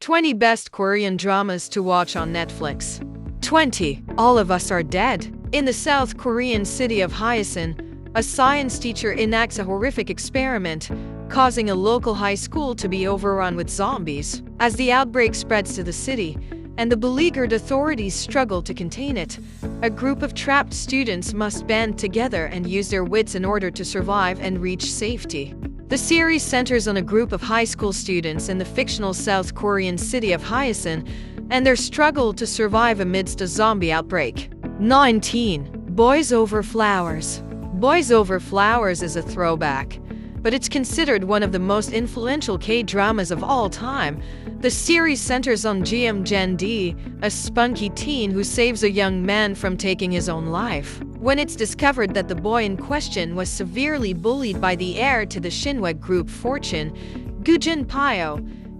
20 Best Korean Dramas to Watch on Netflix. 20. All of Us Are Dead. In the South Korean city of Hyesan, a science teacher enacts a horrific experiment, causing a local high school to be overrun with zombies. As the outbreak spreads to the city, and the beleaguered authorities struggle to contain it, a group of trapped students must band together and use their wits in order to survive and reach safety. The series centers on a group of high school students in the fictional South Korean city of Hyesan and their struggle to survive amidst a zombie outbreak. 19. Boys Over Flowers. Boys Over Flowers is a throwback, but it's considered one of the most influential K-dramas of all time. The series centers on Jeon-di, a spunky teen who saves a young man from taking his own life. When it's discovered that the boy in question was severely bullied by the heir to the Shinweg Group fortune, Gujin Pyo,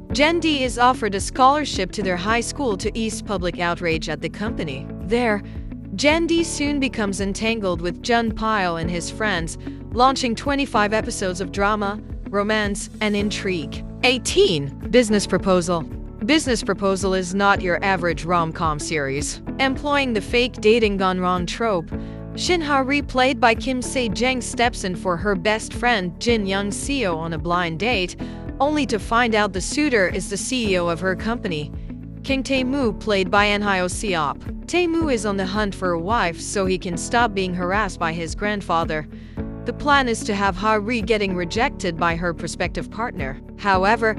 Jeon-di is offered a scholarship to their high school to ease public outrage at the company. There, Jeon-di soon becomes entangled with Jun Pyo and his friends, launching 25 episodes of drama, romance, and intrigue. 18. Business Proposal. Business Proposal is not your average rom-com series. Employing the fake dating gone wrong trope, Shin Ha-ri, played by Kim Se-jang, steps in for her best friend Jin Young-seo on a blind date, only to find out the suitor is the CEO of her company, King Tae-moo, played by An Hyo-seop. Tae-moo is on the hunt for a wife so he can stop being harassed by his grandfather. The plan is to have Ha-ri getting rejected by her prospective partner. However,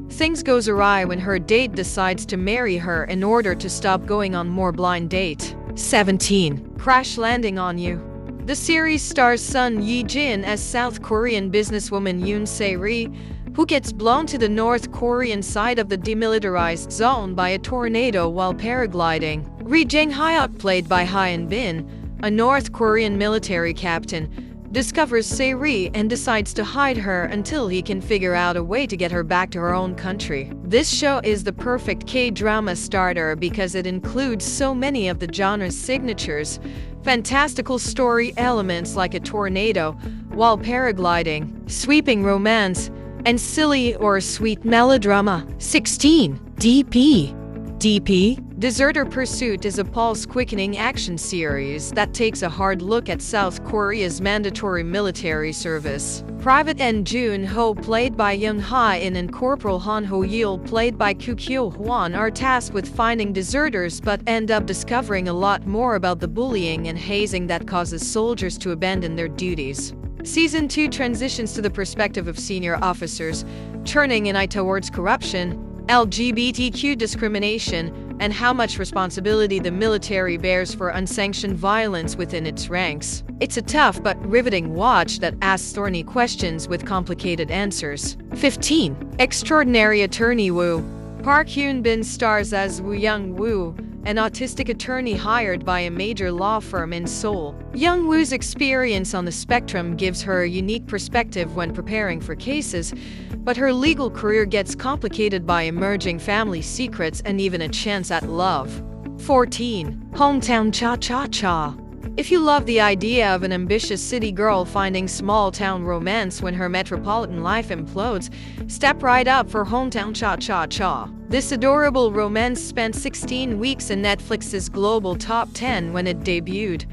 things goes awry when her date decides to marry her in order to stop going on more blind date. 17. Crash Landing on You. The series stars Sun Yi-jin as South Korean businesswoman Yoon Se-ri, who gets blown to the North Korean side of the demilitarized zone by a tornado while paragliding. Ri Jang-hyuk, played by Hyun Bin, a North Korean military captain, discovers Se-ri and decides to hide her until he can figure out a way to get her back to her own country. This show is the perfect K-drama starter because it includes so many of the genre's signatures, fantastical story elements like a tornado while paragliding, sweeping romance, and silly or sweet melodrama. 16. DP. DP? Deserter Pursuit is a pulse-quickening action series that takes a hard look at South Korea's mandatory military service. Private N. Jun-ho, played by Young Ha-in, and Corporal Han Ho-yeol, played by Koo Kyo-hwan, are tasked with finding deserters but end up discovering a lot more about the bullying and hazing that causes soldiers to abandon their duties. Season 2 transitions to the perspective of senior officers, turning an eye towards corruption, LGBTQ discrimination, and how much responsibility the military bears for unsanctioned violence within its ranks. It's a tough but riveting watch that asks thorny questions with complicated answers. 15. Extraordinary Attorney Woo. Park Hyun-bin stars as Woo Young-woo, an autistic attorney hired by a major law firm in Seoul. Young-woo's experience on the spectrum gives her a unique perspective when preparing for cases, but her legal career gets complicated by emerging family secrets and even a chance at love. 14. Hometown Cha-Cha-Cha. If you love the idea of an ambitious city girl finding small-town romance when her metropolitan life implodes, step right up for Hometown Cha-Cha-Cha. This adorable romance spent 16 weeks in Netflix's global top 10 when it debuted,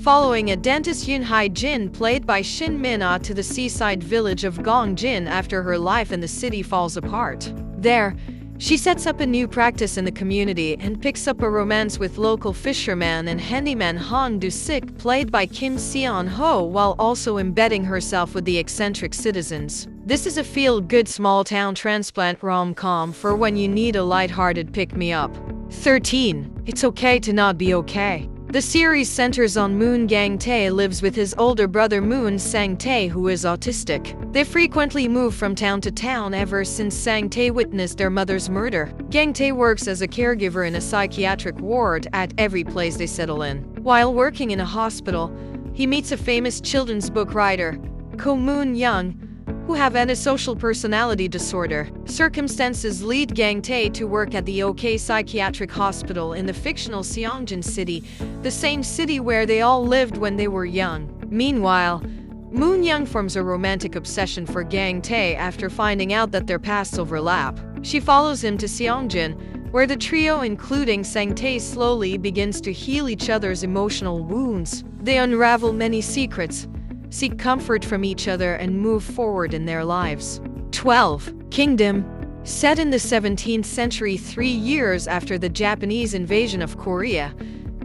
following a dentist Yoon Hae-jin, played by Shin Min-ah, to the seaside village of Gongjin after her life in the city falls apart. There, she sets up a new practice in the community and picks up a romance with local fisherman and handyman Han Do-sik, played by Kim Seon-ho, while also embedding herself with the eccentric citizens. This is a feel-good small-town transplant rom-com for when you need a light-hearted pick-me-up. 13. It's Okay to Not Be Okay. The series centers on Moon Gang-tae lives with his older brother Moon Sang-tae, who is autistic. They frequently move from town to town ever since Sang-tae witnessed their mother's murder. Gang-tae works as a caregiver in a psychiatric ward at every place they settle in. While working in a hospital, he meets a famous children's book writer, Ko Moon-young, who have antisocial personality disorder. Circumstances lead Gang-tae to work at the OK Psychiatric Hospital in the fictional Seongjin City, the same city where they all lived when they were young. Meanwhile, Moon Young forms a romantic obsession for Gang-tae after finding out that their pasts overlap. She follows him to Seongjin, where the trio including Sang-tae slowly begins to heal each other's emotional wounds. They unravel many secrets, seek comfort from each other and move forward in their lives. 12. Kingdom. Set in the 17th century, 3 years after the Japanese invasion of Korea,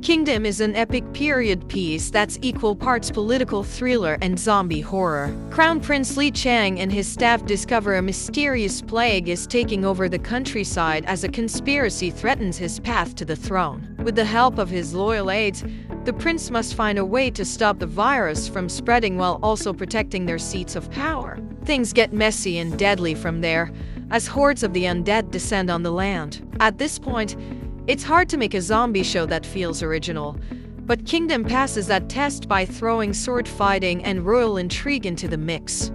Kingdom is an epic period piece that's equal parts political thriller and zombie horror. Crown Prince Li Chang and his staff discover a mysterious plague is taking over the countryside as a conspiracy threatens his path to the throne. With the help of his loyal aides, the prince must find a way to stop the virus from spreading while also protecting their seats of power. Things get messy and deadly from there, as hordes of the undead descend on the land. At this point, it's hard to make a zombie show that feels original, but Kingdom passes that test by throwing sword fighting and royal intrigue into the mix.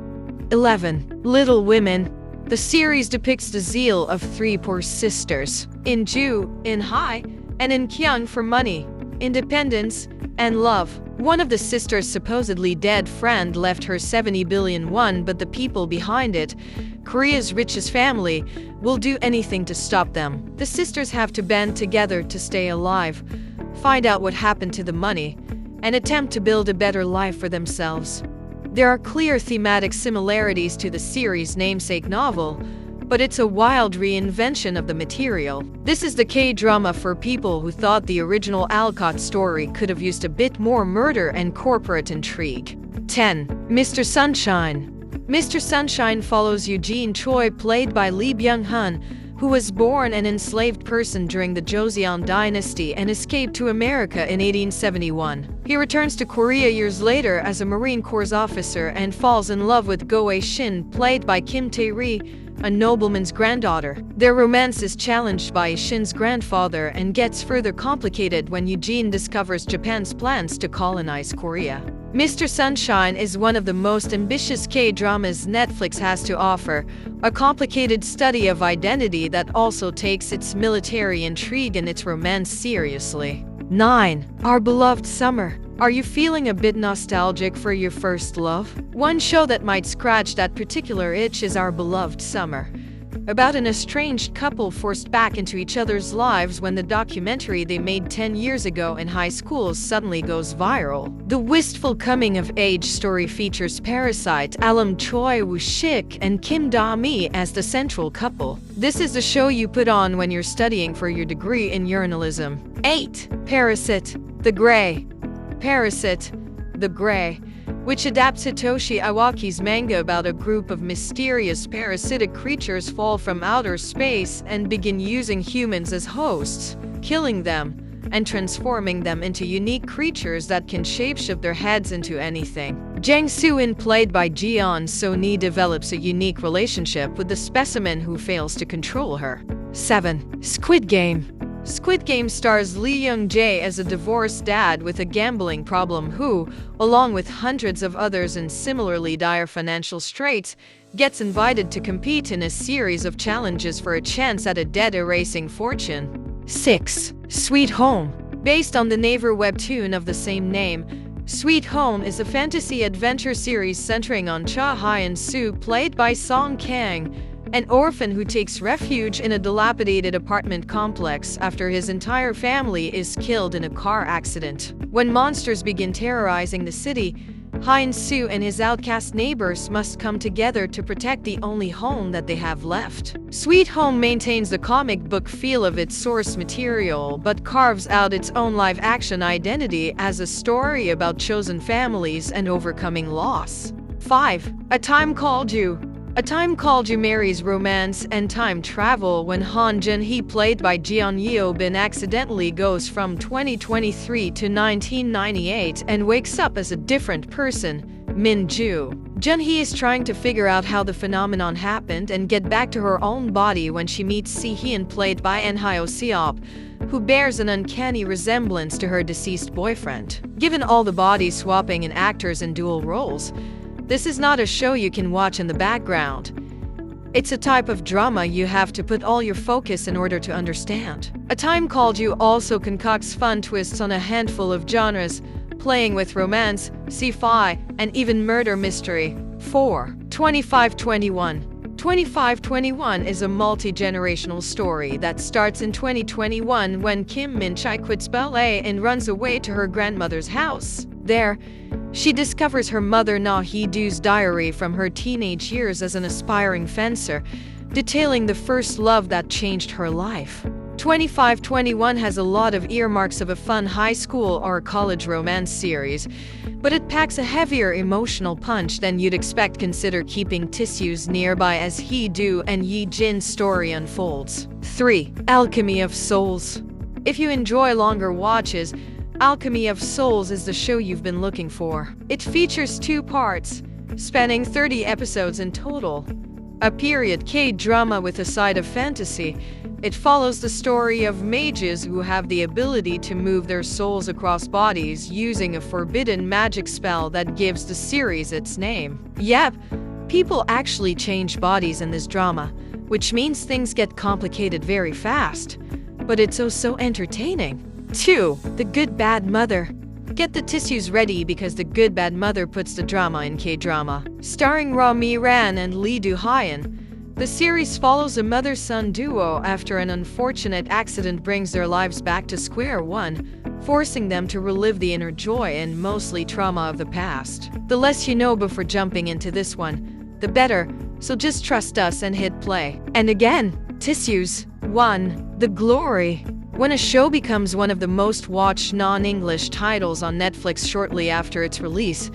11. Little Women. The series depicts the zeal of 3 poor sisters, In Ju, In Hai, and In Kyung, for money, independence, and love. One of the sisters' supposedly dead friend left her 70 billion won, but the people behind it, Korea's richest family, will do anything to stop them. The sisters have to band together to stay alive, find out what happened to the money, and attempt to build a better life for themselves. There are clear thematic similarities to the series' namesake novel, but it's a wild reinvention of the material. This is the K-drama for people who thought the original Alcott story could have used a bit more murder and corporate intrigue. 10. Mr. Sunshine. Mr. Sunshine follows Eugene Choi, played by Lee Byung-hun, who was born an enslaved person during the Joseon dynasty and escaped to America in 1871. He returns to Korea years later as a Marine Corps officer and falls in love with Go Ae-shin, played by Kim Tae-ri, a nobleman's granddaughter. Their romance is challenged by Shin's grandfather and gets further complicated when Eugene discovers Japan's plans to colonize Korea. Mr. Sunshine is one of the most ambitious K-dramas Netflix has to offer, a complicated study of identity that also takes its military intrigue and its romance seriously. 9. Our Beloved Summer. Are you feeling a bit nostalgic for your first love? One show that might scratch that particular itch is Our Beloved Summer, about an estranged couple forced back into each other's lives when the documentary they made 10 years ago in high school suddenly goes viral. The wistful coming-of-age story features Parasite, Alum Choi Woo-shik, and Kim Da-mi as the central couple. This is the show you put on when you're studying for your degree in journalism. 8. Parasite The Grey. Parasite The Grey, which adapts Hitoshi Iwaki's manga about a group of mysterious parasitic creatures fall from outer space and begin using humans as hosts, killing them, and transforming them into unique creatures that can shapeshift their heads into anything. Jang Soo-in, played by Jeon So-ni, develops a unique relationship with the specimen who fails to control her. 7. Squid Game. Squid Game stars Lee Young-jae as a divorced dad with a gambling problem who, along with hundreds of others in similarly dire financial straits, gets invited to compete in a series of challenges for a chance at a debt-erasing fortune. 6. Sweet Home. Based on the Naver webtoon of the same name, Sweet Home is a fantasy adventure series centering on Cha Hyun-soo, played by Song Kang, an orphan who takes refuge in a dilapidated apartment complex after his entire family is killed in a car accident. When monsters begin terrorizing the city, Hyun-soo and his outcast neighbors must come together to protect the only home that they have left. Sweet Home maintains the comic book feel of its source material, but carves out its own live-action identity as a story about chosen families and overcoming loss. 5. A Time Called You. A Time Called You marries romance and time travel when Han Jun-hee, played by Jeon Yeo-bin, accidentally goes from 2023 to 1998 and wakes up as a different person, Min-ju. Jun-hee is trying to figure out how the phenomenon happened and get back to her own body when she meets Si-hyun, played by En Hyo-seop, who bears an uncanny resemblance to her deceased boyfriend. Given all the body swapping and actors in dual roles, this is not a show you can watch in the background. It's a type of drama you have to put all your focus in order to understand. A Time Called You also concocts fun twists on a handful of genres, playing with romance, sci-fi, and even murder mystery. 4. 2521. 2521 is a multi-generational story that starts in 2021 when Kim Min-chae quits ballet and runs away to her grandmother's house. There, she discovers her mother Na Hee-doo's diary from her teenage years as an aspiring fencer, detailing the first love that changed her life. 2521 has a lot of earmarks of a fun high school or college romance series, but it packs a heavier emotional punch than you'd expect. Consider keeping tissues nearby as Hee-doo and Yi-jin's story unfolds. 3. Alchemy of Souls. If you enjoy longer watches, Alchemy of Souls is the show you've been looking for. It features 2 parts, spanning 30 episodes in total. A period K-drama with a side of fantasy, it follows the story of mages who have the ability to move their souls across bodies using a forbidden magic spell that gives the series its name. Yep, people actually change bodies in this drama, which means things get complicated very fast. But it's so entertaining. 2. The Good Bad Mother. Get the tissues ready because The Good Bad Mother puts the drama in K-drama. Starring Ra Mi-ran and Lee Do-hyun, the series follows a mother-son duo after an unfortunate accident brings their lives back to square one, forcing them to relive the inner joy and mostly trauma of the past. The less you know before jumping into this one, the better, so just trust us and hit play. And again, tissues. 1. The Glory. When a show becomes one of the most watched non-English titles on Netflix shortly after its release,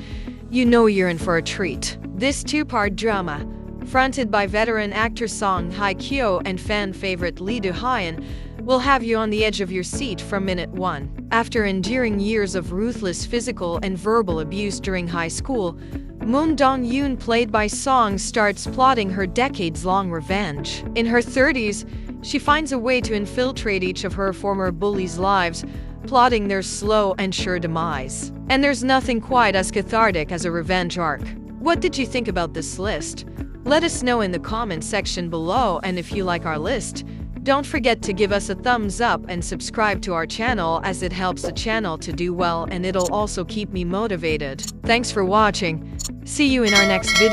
you know you're in for a treat. This 2-part drama, fronted by veteran actor Song Hye-kyo and fan favorite Lee Do-hyun, will have you on the edge of your seat from minute 1. After enduring years of ruthless physical and verbal abuse during high school, Moon Dong-yoon, played by Song, starts plotting her decades-long revenge. In her 30s, she finds a way to infiltrate each of her former bullies' lives, plotting their slow and sure demise. And there's nothing quite as cathartic as a revenge arc. What did you think about this list? Let us know in the comments section below, and if you like our list, don't forget to give us a thumbs up and subscribe to our channel, as it helps the channel to do well and it'll also keep me motivated. Thanks for watching. See you in our next video.